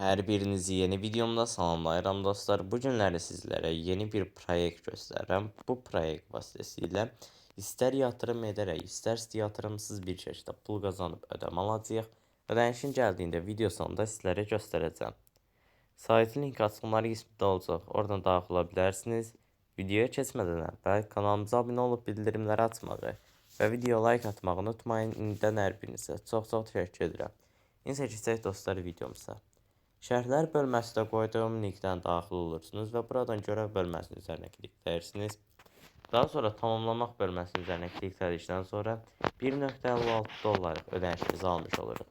Hər birinizi yeni videomda salamlayıram dostlar. Bu günləri sizlərə yeni bir proyekt göstərirəm. Bu proyekt vasitəsilə istər yatırım edərək, istərsə yatırımsız bir şəkildə pul qazanıb ödəmə alacağıq. Ödənişin gəldiyində video sonunda sizlərə göstərəcəm. Saytın linki açıqlamalar qismində olacaq. Oradan daxil ola bilərsiniz. Videoya keçmədən əvvəl kanalımıza abunə olub bildirimləri açmağı və video like atmağı unutmayın. İndidən hər birinizə çox təşəkkür edirəm. İndi keçək dostlar videomuza. Şərhlər bölməsinə qoyduğum linkdən daxil olursunuz və buradan görev bölməsinin üzərinə klikləyirsiniz. Daha sonra tamamlamaq bölməsinin üzərinə kliklədikdən sonra $1.56 ödənişimizi almış oluruq.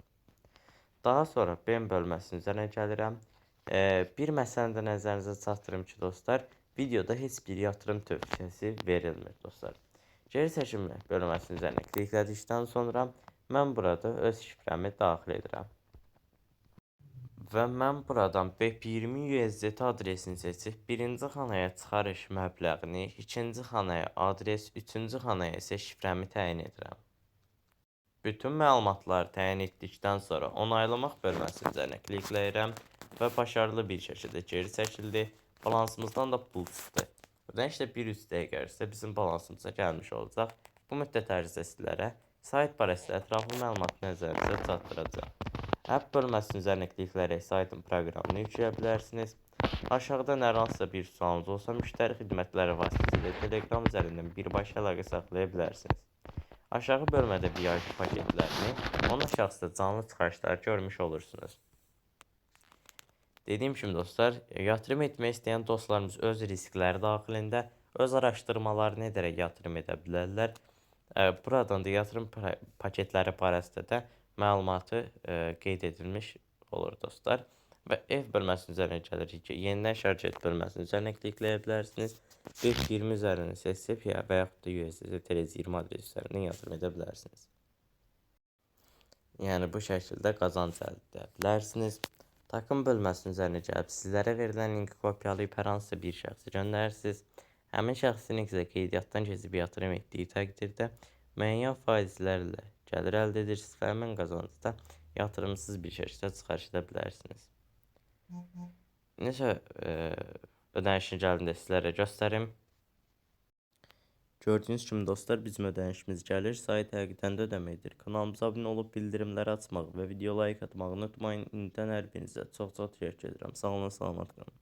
Daha sonra BEM bölməsinin üzərinə gəlirəm. Bir məsələni də nəzərinizə çatdırım ki dostlar, videoda heç bir yatırım tövsiyəsi verilmir dostlar. Geri seçim bölməsinin üzərinə kliklədikdən sonra mən burada öz şifrəmi daxil edirəm. Və mən buradan BEP20 USDT adresini seçib, birinci xanaya çıxarış məbləğini, ikinci xanaya adres, üçüncü xanaya isə şifrəmi təyin edirəm. Bütün məlumatları təyin etdikdən sonra onaylamaq bölməsinin üzərinə klikləyirəm və başarılı bir şəkildə geri çəkildi. Balansımızdan da pul çıxdı. Ödəniş də 1-3 dəqiqə ərzində bizim balansımıza gəlmiş olacaq. Bu müddət ərzində sizlərə sayt barəsində ətraflı məlumat nəzərinizə çatdıracağım. App bölməsinin üzərinə klikləyərək saytın proqramını yükləyə bilərsiniz. Aşağıdan hər hansısa bir sualınız olsa, müştəri xidmətləri vasitəsilə Telegram üzərindən birbaşa əlaqə saxlaya bilərsiniz. Aşağı bölmədə VIP paketlərini, onun aşağısında canlı çıxarışlar görmüş olursunuz. Dediyim kimi dostlar, yatırım etmək istəyən dostlarımız öz riskləri daxilində öz araşdırmalarını edərək yatırım edə bilərlər. Buradan da yatırım paketləri barəsində də məlumatı qeyd edilmiş olur dostlar. Və ev bölməsinin üzərinə gəlirik ki, yenidən şərkət bölməsinin üzərinə klikləyə bilərsiniz. BEP20 üzərindən seçib və yaxud da USDT TRZ20 adresi üzərindən yatırım edə bilərsiniz. Yəni bu şəkildə qazanc əldə edə bilərsiniz. Takım bölməsinin üzərinə gəlib sizlərə verilən linki kopyalayıb hər hansısa bir şəxsə göndərirsiniz. Həmin şəxsin isə qeydiyyatdan keçib yatırım etdiyi təqdirdə müəyyən faizlərlə gəlir əldə edirsiniz və həmin qazancı da yatırımsız bir şəkildə çıxarış edə bilərsiniz. Necə ödənişin gəldiyində sizlərə göstərim. Gördüyünüz kimi dostlar, bizim ödənişimiz gəlir. Sayt həqiqətən də ödəməkdir. Kanalımıza abunə olub bildirimləri açmağı və video like atmağı unutmayın. İndidən hər birinizə çox təşəkkür edirəm. Sağ olun, salamat qalın.